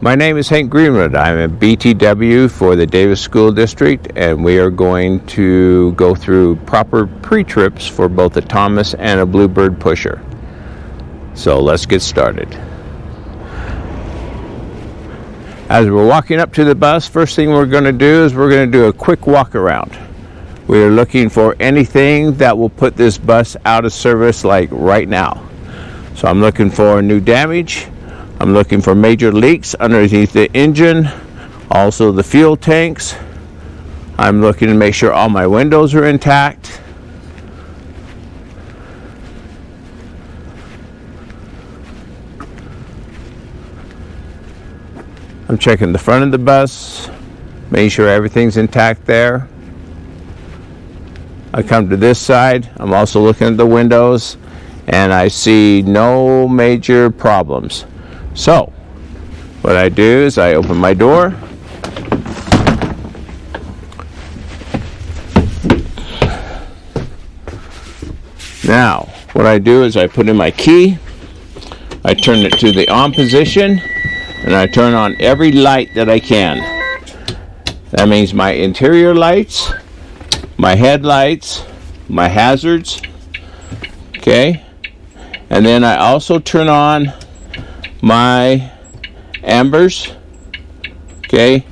My name is Hank Greenwood. I'm a BTW for the Davis School District, and we are going to go through proper pre-trips for both a Thomas and a Bluebird pusher. So let's get started. As we're walking up to the bus, first thing we're going to do is we're going to do a quick walk around. We are looking for anything that will put this bus out of service like right now. So I'm looking for new damage. I'm looking for major leaks underneath the engine, also the fuel tanks. I'm looking to make sure all my windows are intact. I'm checking the front of the bus, making sure everything's intact there. I come to this side, I'm also looking at the windows, and I see no major problems. So, what I do is I open my door. Now, what I do is I put in my key, I turn it to the on position, and I turn on every light that I can. That means my interior lights, my headlights, my hazards, okay? And then I also turn on my ambers, okay,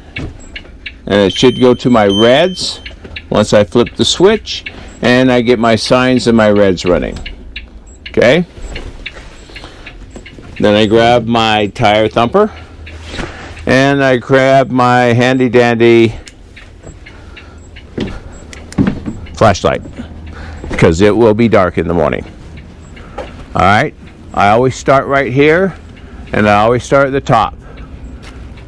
and it should go to my reds once I flip the switch, and I get my signs and my reds running, okay. Then I grab my tire thumper, and I grab my handy dandy flashlight, because it will be dark in the morning. All right, I always start right here, and I always start at the top.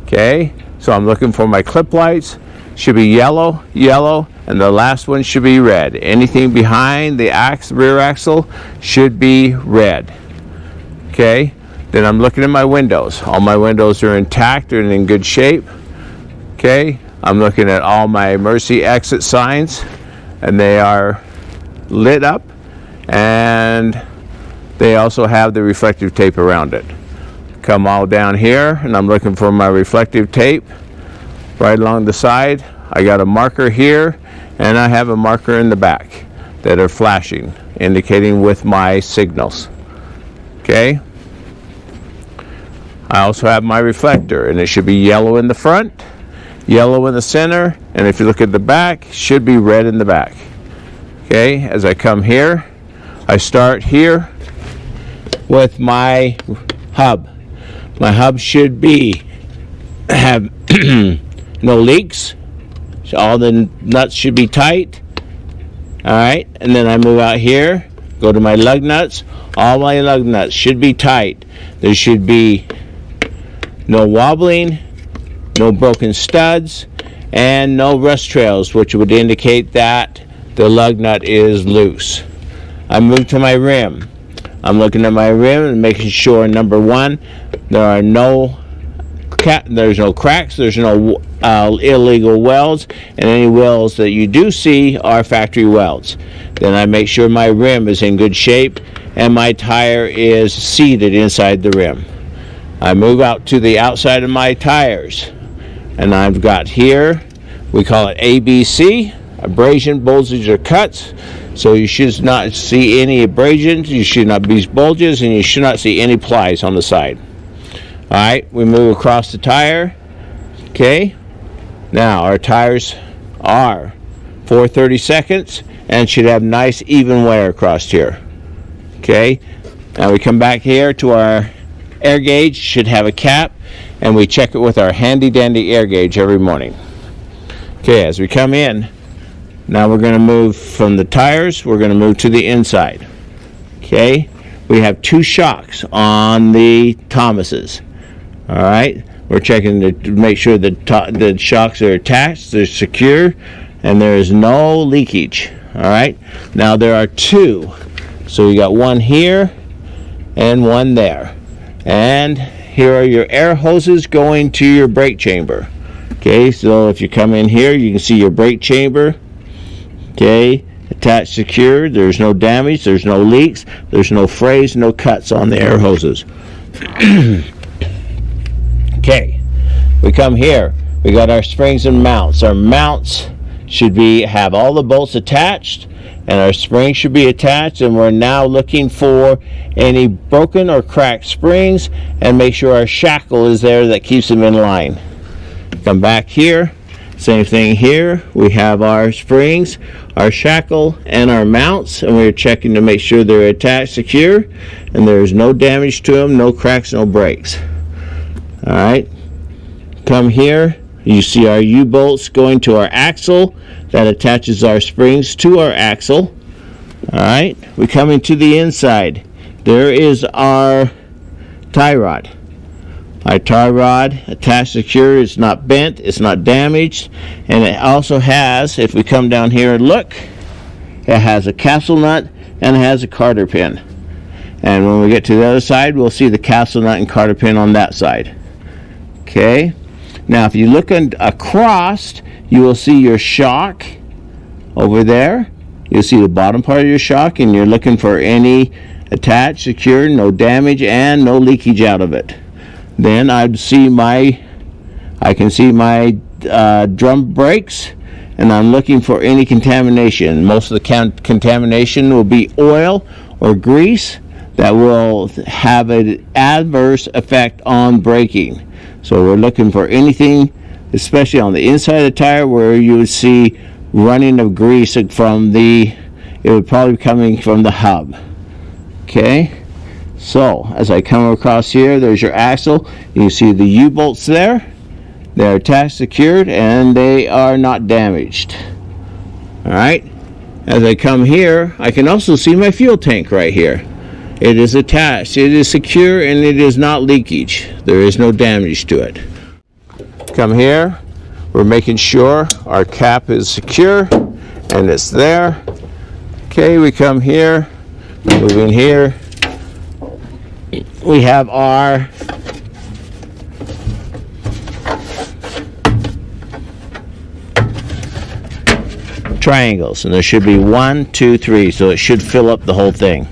Okay, so I'm looking for my clip lights. Should be yellow, and the last one should be red. Anything behind the rear axle should be red. Okay, then I'm looking at my windows. All my windows are intact and in good shape. Okay, I'm looking at all my emergency exit signs, and they are lit up, and they also have the reflective tape around it. Come all down here, and I'm looking for my reflective tape right along the side. I got a marker here, and I have a marker in the back that are flashing, indicating with my signals. Okay? I also have my reflector, and it should be yellow in the front, yellow in the center, and if you look at the back, it should be red in the back. Okay? As I come here, I start here with my hub. My hub should have no leaks. So all the nuts should be tight. All right, and then I move out here, go to my lug nuts. All my lug nuts should be tight. There should be no wobbling, no broken studs, and no rust trails, which would indicate that the lug nut is loose. I move to my rim. I'm looking at my rim and making sure, number one, there's no cracks, there's no illegal welds, and any welds that you do see are factory welds. Then I make sure my rim is in good shape and my tire is seated inside the rim. I move out to the outside of my tires, and I've got here, we call it ABC, abrasion, bulges, or cuts. So you should not see any abrasions, you should not be bulges, and you should not see any plies on the side. All right, we move across the tire. Okay, now our tires are 4/32 and should have nice even wear across here. Okay, now we come back here to our air gauge, should have a cap, and we check it with our handy dandy air gauge every morning. Okay, as we come in, now we're going to move from the tires, we're going to move to the inside. Okay, we have two shocks on the Thomases. All right, we're checking to make sure that the shocks are attached, they're secure, and there is no leakage. All right, now there are two. So we got one here and one there. And here are your air hoses going to your brake chamber. Okay, so if you come in here, you can see your brake chamber. Okay, attached, secured. There's no damage, there's no leaks, there's no frays, no cuts on the air hoses. Okay, we come here. We got our springs and mounts. Our mounts should have all the bolts attached, and our springs should be attached, and we're now looking for any broken or cracked springs and make sure our shackle is there that keeps them in line. Come back here, same thing here. We have our springs, our shackle, and our mounts, and we're checking to make sure they're attached secure and there's no damage to them, no cracks, no breaks. All right, come here. You see our U-bolts going to our axle that attaches our springs to our axle. All right, we come into the inside. There is our tie rod. Our tie rod attached secure. It's not bent, it's not damaged, and it also has, if we come down here and look, it has a capsule nut and it has a cotter pin. And when we get to the other side, we'll see the capsule nut and cotter pin on that side. Okay. Now, if you look across, you will see your shock over there. You'll see the bottom part of your shock, and you're looking for any attached, secure, no damage, and no leakage out of it. Then I can see my drum brakes, and I'm looking for any contamination. Most of the contamination will be oil or grease that will have an adverse effect on braking. So we're looking for anything, especially on the inside of the tire, where you would see running of grease from it would probably be coming from the hub. Okay, so as I come across here, there's your axle. You see the U-bolts there. They're attached, secured, and they are not damaged. All right, as I come here, I can also see my fuel tank right here. It is attached, it is secure, and it is not leakage. There is no damage to it. Come here, we're making sure our cap is secure and it's there. Okay, we come here, move in here. We have our triangles, and there should be 1, 2, 3, so it should fill up the whole thing.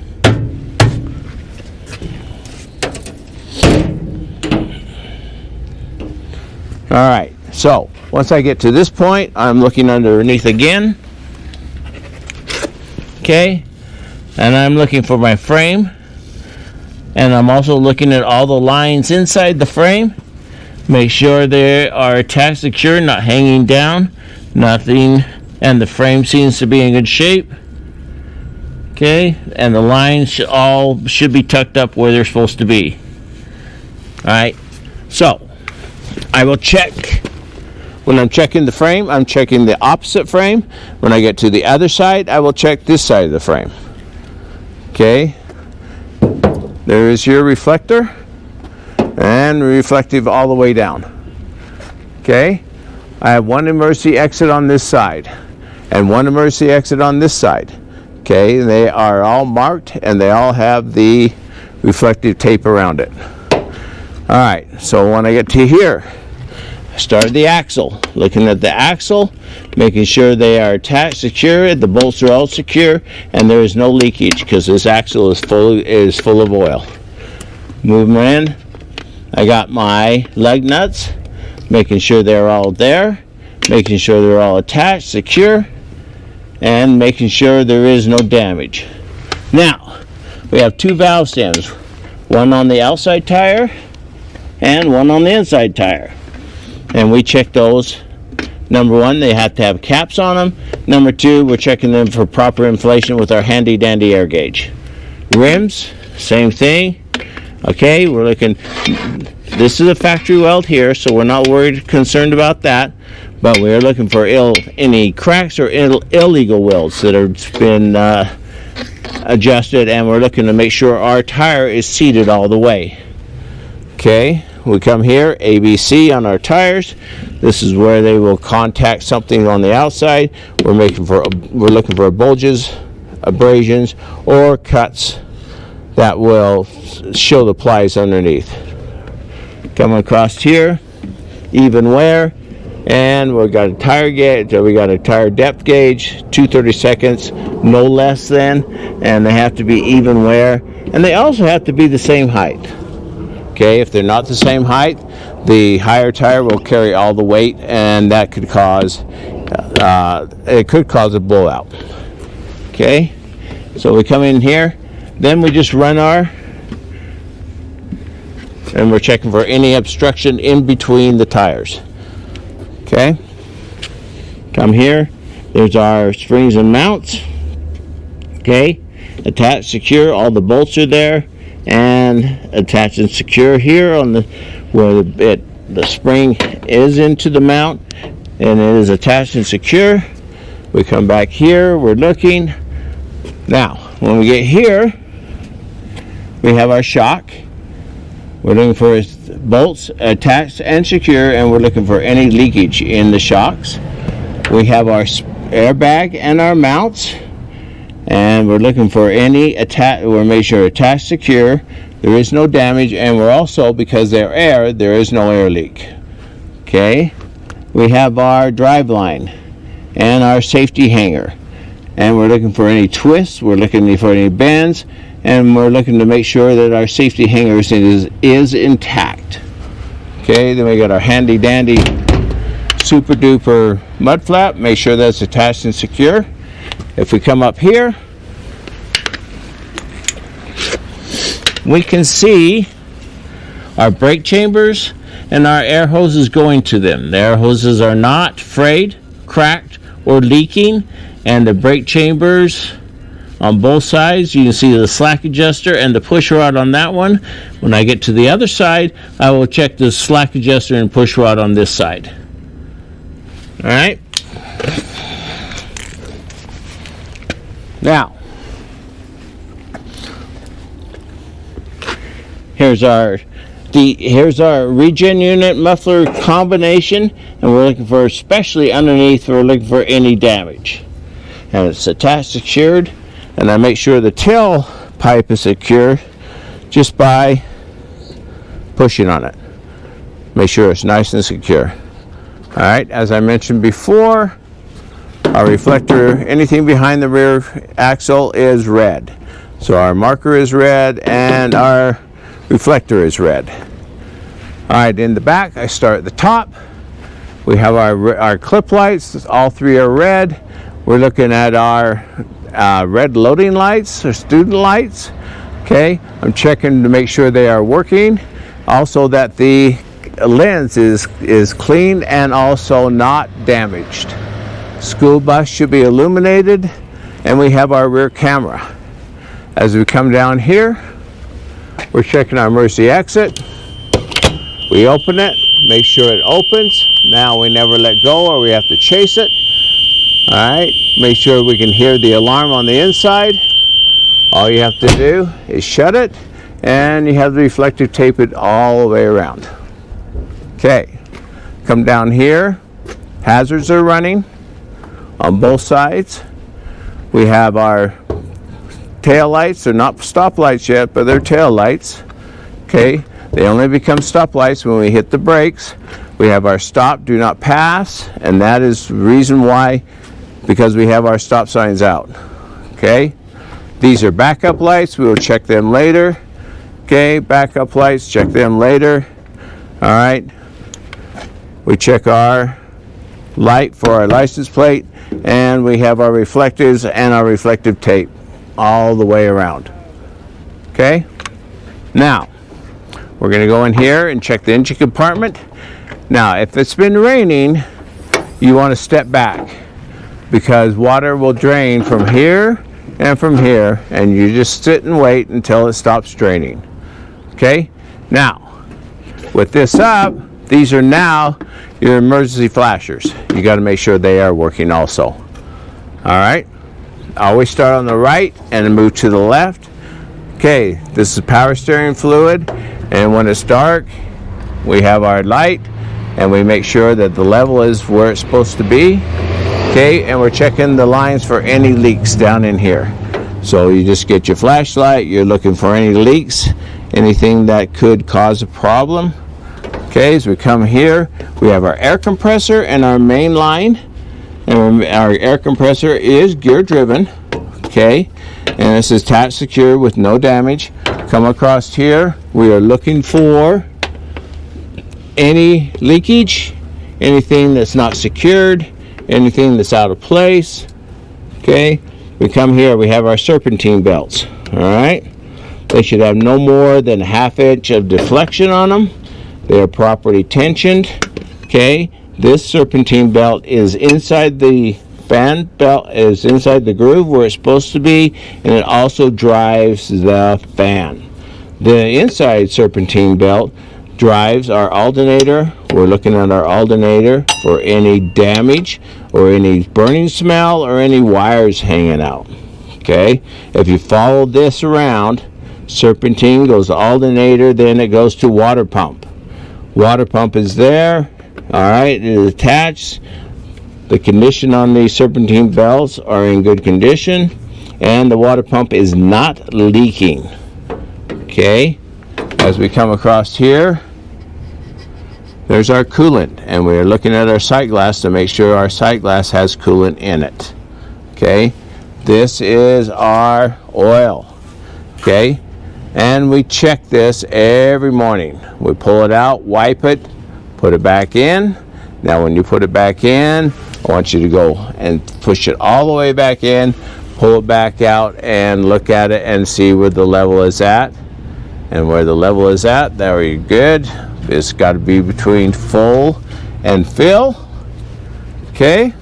All right, so once I get to this point, I'm looking underneath again. Okay, and I'm looking for my frame, and I'm also looking at all the lines inside the frame. Make sure they are attached secure, not hanging down, nothing, and the frame seems to be in good shape. Okay, and the lines should be tucked up where they're supposed to be. All right, so I will check. When I'm checking the frame, I'm checking the opposite frame. When I get to the other side, I will check this side of the frame. Okay, there is your reflector, and reflective all the way down. Okay, I have one emergency exit on this side and one emergency exit on this side. Okay, they are all marked and they all have the reflective tape around it. All right, so when I get to here, I started the axle, looking at the axle, making sure they are attached, secure, the bolts are all secure, and there is no leakage because this axle is full of oil. Moving in, I got my lug nuts, making sure they're all there, making sure they're all attached, secure, and making sure there is no damage. Now, we have two valve stems, one on the outside tire and one on the inside tire. And we check those. Number one, they have to have caps on them. Number two, we're checking them for proper inflation with our handy dandy air gauge. Rims, same thing. Okay, we're looking, this is a factory weld here, so we're not concerned about that, but we're looking for any cracks or illegal welds that have been adjusted, and we're looking to make sure our tire is seated all the way. Okay, we come here, ABC on our tires. This is where they will contact something on the outside. We're looking for bulges, abrasions, or cuts that will show the plies underneath. Coming across here, even wear, and we've got a tire gauge. We got a tire depth gauge, 2/32, no less than, and they have to be even wear, and they also have to be the same height. Okay, if they're not the same height, the higher tire will carry all the weight, and that could cause a blowout. Okay, so we come in here, then we just run and we're checking for any obstruction in between the tires. Okay, come here, there's our springs and mounts. Okay, attach, secure, all the bolts are there, and attach and secure here on where the spring is into the mount, and it is attached and secure. We come back here, we're looking. Now, when we get here, we have our shock. We're looking for bolts attached and secure, and we're looking for any leakage in the shocks. We have our airbag and our mounts, and we're looking for any we're making sure attached, secure, there is no damage, and we're also, because they're air, there is no air leak. Okay, we have our drive line and our safety hanger, and we're looking for any twists, we're looking for any bends, and we're looking to make sure that our safety hanger is intact. Okay, then we got our handy dandy super duper mud flap, make sure that's attached and secure. If we come up here, we can see our brake chambers and our air hoses going to them. The air hoses are not frayed, cracked, or leaking, and the brake chambers on both sides, you can see the slack adjuster and the push rod on that one. When I get to the other side, I will check the slack adjuster and push rod on this side. All right. Now, here's our regen unit muffler combination, and we're looking for, especially underneath, we're looking for any damage. And it's attached, secured, and I make sure the tail pipe is secure just by pushing on it. Make sure it's nice and secure. All right, as I mentioned before, our reflector, anything behind the rear axle is red. So our marker is red and our reflector is red. All right, in the back, I start at the top. We have our clip lights, all three are red. We're looking at our red loading lights or student lights. Okay, I'm checking to make sure they are working. Also that the lens is clean and also not damaged. School bus should be illuminated, and we have our rear camera. As we come down here, we're checking our emergency exit. We open it, make sure it opens. Now we never let go or we have to chase it. All right, make sure we can hear the alarm on the inside. All you have to do is shut it, and you have the reflector tape it all the way around. Okay, come down here. Hazards are running on both sides. We have our tail lights. They're not stop lights yet, but they're tail lights. Okay, they only become stop lights when we hit the brakes. We have our stop, do not pass, and that is the reason why, because we have our stop signs out. Okay, these are backup lights. We will check them later. Okay, backup lights, check them later. All right, we check our light for our license plate, and we have our reflectors and our reflective tape all the way around. Okay, now we're going to go in here and check the engine compartment. Now, if it's been raining, you want to step back, because water will drain from here and from here, and you just sit and wait until it stops draining. Okay, now with this up, these are now your emergency flashers. You got to make sure they are working also. All right, always start on the right and move to the left. Okay, this is power steering fluid, and when it's dark, we have our light, and we make sure that the level is where it's supposed to be. Okay, and we're checking the lines for any leaks down in here. So you just get your flashlight, you're looking for any leaks, anything that could cause a problem. Okay, as we come here, we have our air compressor and our main line, and our air compressor is gear driven. Okay, and this is attached secure with no damage. Come across here, we are looking for any leakage, anything that's not secured, anything that's out of place. Okay, we come here, we have our serpentine belts. All right, they should have no more than a 1/2 inch of deflection on them. They are properly tensioned. Okay, this serpentine belt is inside the fan belt, is inside the groove where it's supposed to be, and it also drives the fan. The inside serpentine belt drives our alternator. We're looking at our alternator for any damage or any burning smell or any wires hanging out. Okay, if you follow this around, serpentine goes to alternator, then it goes to water pump. Water pump is there. All right, it is attached. The condition on the serpentine belts are in good condition, and the water pump is not leaking. Okay, as we come across here, there's our coolant, and we're looking at our sight glass to make sure our sight glass has coolant in it. Okay, this is our oil. Okay, and we check this every morning. We pull it out, wipe it, put it back in. Now when you put it back in, I want you to go and push it all the way back in, pull it back out, and look at it and see where the level is at. And where the level is at, very good. It's got to be between full and fill. Okay,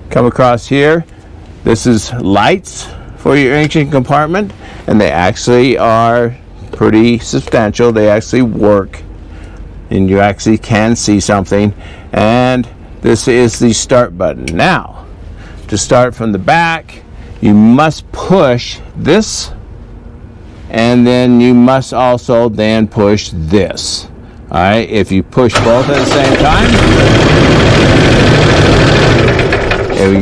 come across here. This is lights for your engine compartment, and they actually are pretty substantial. They actually work, and you actually can see something. And this is the start button. Now, to start from the back, you must push this, and then you must also then push this. All right, if you push both at the same time,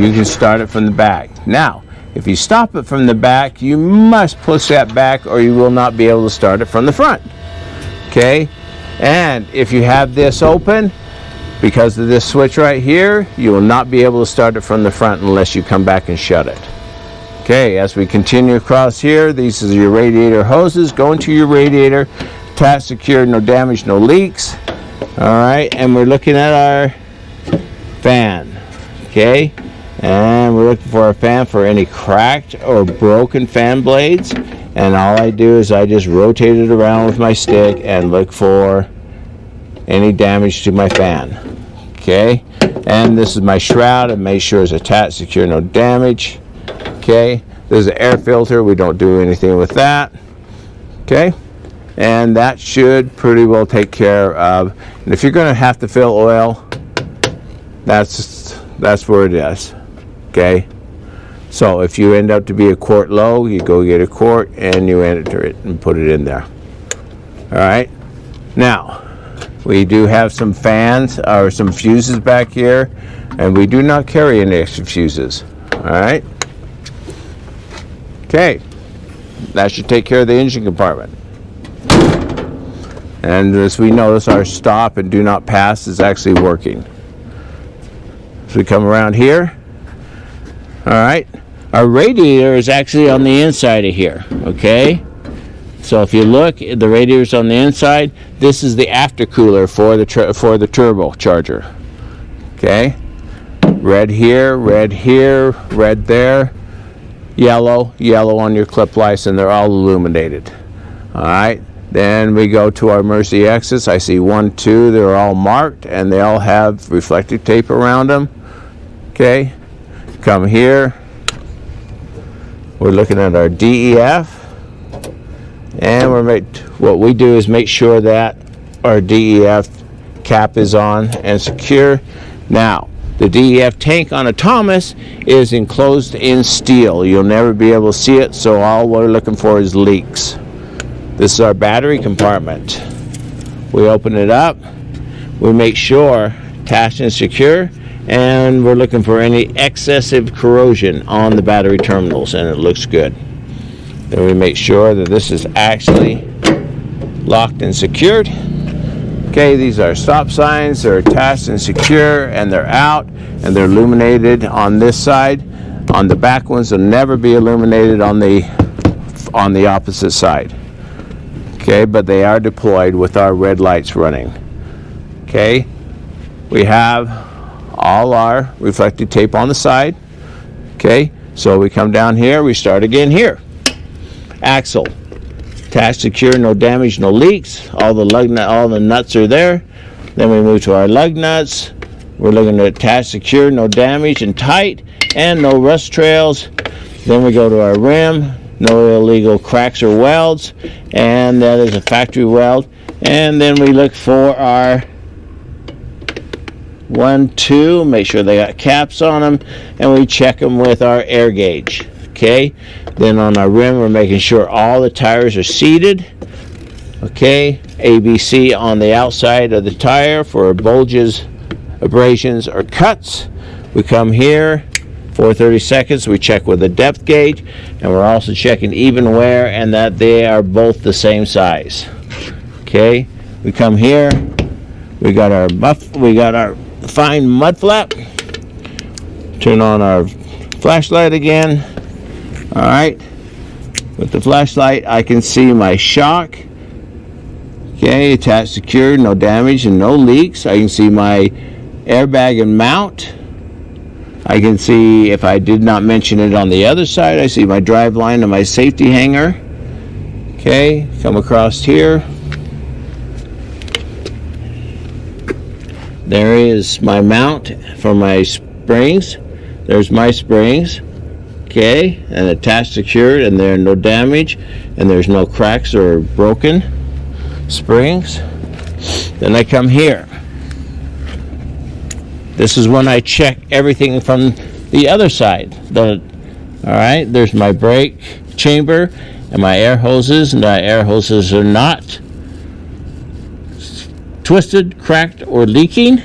you can start it from the back. Now, if you stop it from the back, you must push that back or you will not be able to start it from the front. Okay, and if you have this open, because of this switch right here, you will not be able to start it from the front unless you come back and shut it. Okay, as we continue across here, these are your radiator hoses. Go into your radiator, attach, secure, no damage, no leaks. All right, and we're looking at our fan. Okay, and we're looking for a fan for any cracked or broken fan blades. And all I do is I just rotate it around with my stick and look for any damage to my fan. Okay, and this is my shroud, and make sure it's attached, secure, no damage. Okay, there's an air filter. We don't do anything with that. Okay, and that should pretty well take care of. And if you're going to have to fill oil, that's where it is. Okay, so if you end up to be a quart low, you go get a quart and you enter it and put it in there. All right, now we do have some fans or some fuses back here, and we do not carry any extra fuses. All right, okay, that should take care of the engine compartment. And as we notice, our stop and do not pass is actually working. So we come around here. All right, our radiator is actually on the inside of here. Okay, so if you look, the radiator's on the inside. This is the aftercooler for the turbocharger. Okay, red here, red there, yellow on your clip lights, and they're all illuminated. All right, then we go to our emergency exits. I see 1, 2. They're all marked, and they all have reflective tape around them. Okay, come here. We're looking at our DEF, and what we do is make sure that our DEF cap is on and secure. Now, the DEF tank on a Thomas is enclosed in steel. You'll never be able to see it, so all we're looking for is leaks. This is our battery compartment. We open it up, we make sure attached and secure, and we're looking for any excessive corrosion on the battery terminals, and it looks good. Then we make sure that this is actually locked and secured. Okay, these are stop signs. They're attached and secure, and they're out, and they're illuminated on this side. On the back ones, they'll never be illuminated on the opposite side. Okay, but they are deployed with our red lights running. Okay, we have all our reflective tape on the side. Okay, so we come down here, we start again here. Axle, attached, secure, no damage, no leaks. All the nuts are there. Then we move to our lug nuts. We're looking at attached, secure, no damage, and tight, and no rust trails. Then we go to our rim, no illegal cracks or welds, and that is a factory weld. And then we look for our 1, 2, make sure they got caps on them, and we check them with our air gauge. Okay, then on our rim we're making sure all the tires are seated. Okay, ABC on the outside of the tire for bulges, abrasions, or cuts. We come here for 30 seconds, we check with the depth gauge, and we're also checking even wear and that they are both the same size. Okay, we come here, we got our fine mud flap. Turn on our flashlight again. All right, with the flashlight I can see my shock. Okay, attached, secured, no damage and no leaks. I can see my airbag and mount. I can see, if I did not mention it on the other side, I see my drive line and my safety hanger. Okay, come across here. There is my mount for my springs. There's my springs. Okay, and attached, secured, and there are no damage, and there's no cracks or broken springs. Then I come here. This is when I check everything from the other side. All right, there's my brake chamber and my air hoses, and my air hoses are not twisted, cracked, or leaking.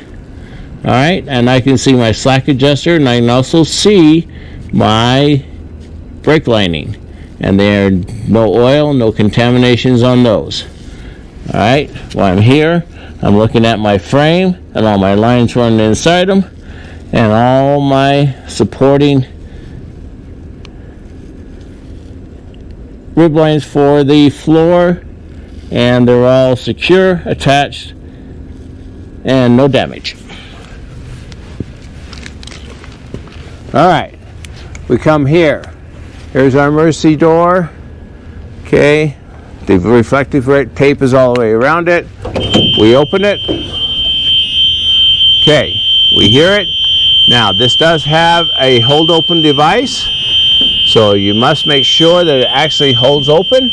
All right, and I can see my slack adjuster, and I can also see my brake lining, and there are no oil, no contaminations on those. All right, while I'm here, I'm looking at my frame and all my lines running inside them, and all my supporting rib lines for the floor, and they're all secure, attached, and no damage. All right, we come here. Here's our emergency door. Okay, the reflective tape is all the way around it. We open it. Okay, we hear it. Now, this does have a hold open device, so you must make sure that it actually holds open.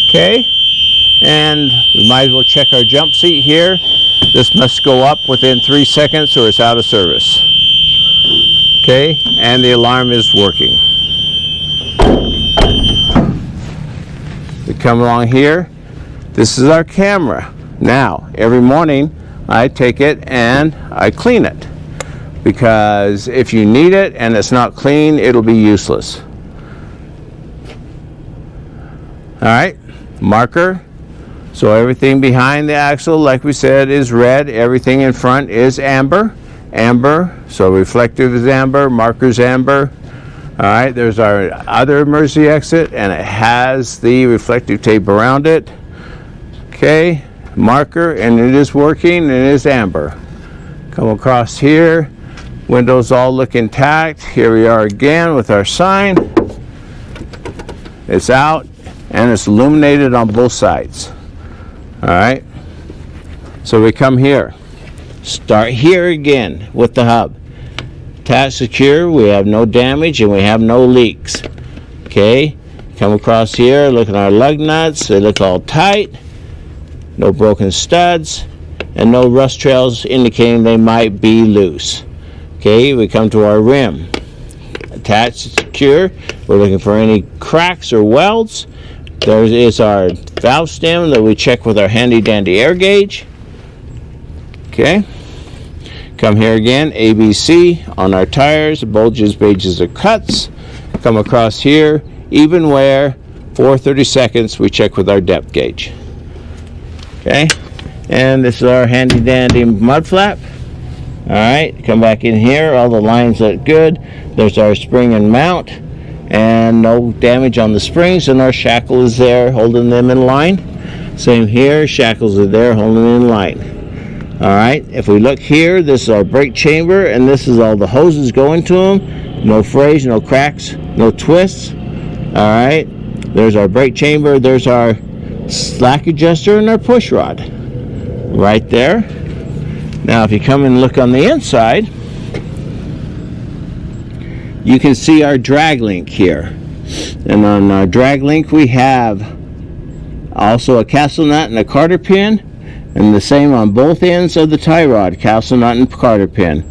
Okay, and we might as well check our jump seat here. This must go up within 3 seconds or it's out of service. Okay, and the alarm is working. We come along here. This is our camera. Now, every morning I take it and I clean it, because if you need it and it's not clean, it'll be useless. All right, marker. So everything behind the axle, like we said, is red. Everything in front is amber. Amber, so reflective is amber, marker's amber. All right, there's our other emergency exit, and it has the reflective tape around it. Okay, marker, and it is working, and it is amber. Come across here, windows all look intact. Here we are again with our sign. It's out, and it's illuminated on both sides. All right, so we come here. Start here again with the hub. Attached, secure, we have no damage and we have no leaks. Okay, come across here, look at our lug nuts, they look all tight, no broken studs, and no rust trails indicating they might be loose. Okay, we come to our rim. Attached, secure, we're looking for any cracks or welds. There is our valve stem that we check with our handy dandy air gauge. Okay, come here again, ABC on our tires, bulges, abrasions, or cuts. Come across here, even wear, for 30 seconds, we check with our depth gauge. Okay, and this is our handy dandy mud flap. All right, come back in here, all the lines look good. There's our spring and mount, and no damage on the springs, and our shackle is there holding them in line. Same here, shackles are there holding them in line. All right, if we look here, this is our brake chamber, and this is all the hoses going to them. No frays, no cracks, no twists. All right, there's our brake chamber, there's our slack adjuster, and our push rod right there. Now if you come and look on the inside, you can see our drag link here. And on our drag link we have also a castle nut and a Carter pin, and the same on both ends of the tie rod, castle nut and Carter pin.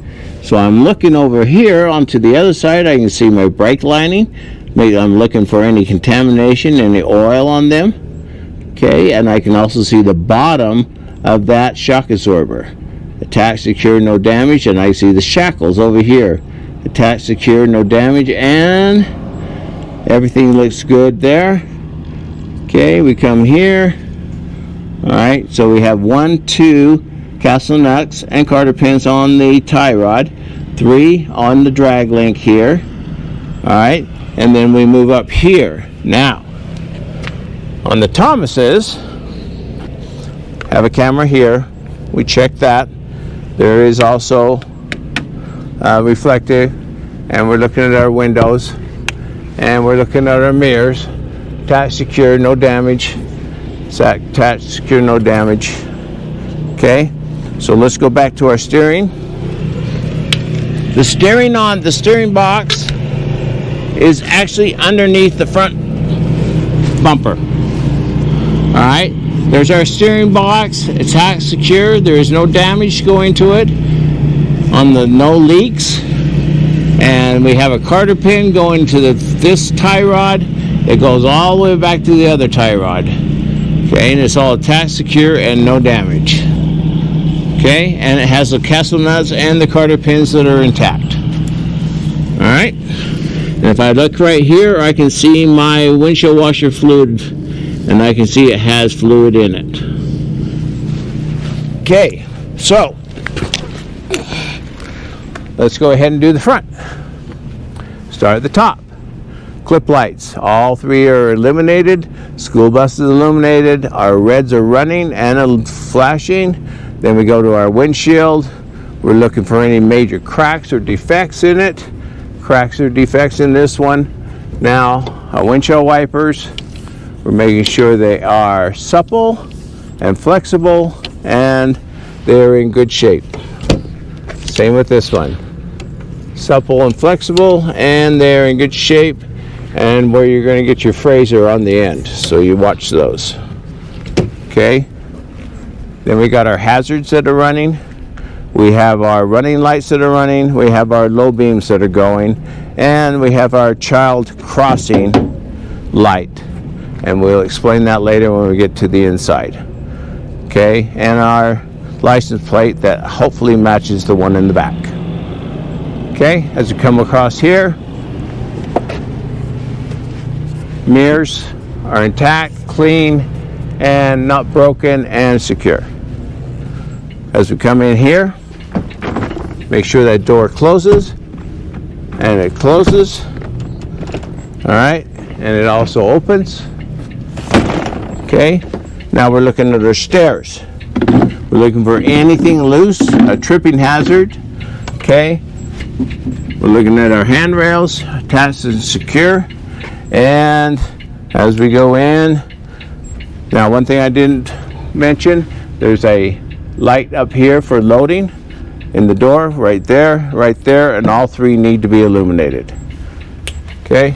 So I'm looking over here onto the other side, I can see my brake lining. Maybe I'm looking for any contamination, any oil on them. Okay, and I can also see the bottom of that shock absorber. Attached, secure, no damage, and I see the shackles over here. Attached, secure, no damage, and everything looks good there. Okay, we come here. Alright, so we have 1, 2 castle nuts and Carter pins on the tie rod, 3 on the drag link here. Alright, and then we move up here. Now, on the Thomases, have a camera here. We check that. There is also a reflector, and we're looking at our windows, and we're looking at our mirrors. Attached, secure, no damage. Attached, secure, no damage. Okay, so let's go back to our steering. The steering box is actually underneath the front bumper. All right, there's our steering box. It's attached, secure. There is no damage going to it on the no leaks. And we have a Carter pin going to this tie rod. It goes all the way back to the other tie rod. Okay, and it's all attached, secure, and no damage. Okay, and it has the castle nuts and the Carter pins that are intact. All right, and if I look right here, I can see my windshield washer fluid, and I can see it has fluid in it. Okay, so let's go ahead and do the front. Start at the top. Clip lights, all 3 are illuminated. School bus is illuminated. Our reds are running and flashing. Then we go to our windshield. We're looking for any major cracks or defects in it. Cracks or defects in this one. Now, our windshield wipers, we're making sure they are supple and flexible and they're in good shape. Same with this one. Supple and flexible, and they're in good shape, and where you're going to get your frays are on the end, so you watch those. Okay, then we got our hazards that are running. We have our running lights that are running. We have our low beams that are going, and we have our child crossing light, and we'll explain that later when we get to the inside. Okay, and our license plate that hopefully matches the one in the back. Okay, as you come across here, mirrors are intact, clean, and not broken, and secure. As we come in here, make sure that door closes, and it closes. All right, and it also opens. Okay, now we're looking at our stairs. We're looking for anything loose, a tripping hazard. Okay, we're looking at our handrails, attached and secure. And as we go in, now one thing I didn't mention, there's a light up here for loading in the door, right there, and all 3 need to be illuminated. Okay,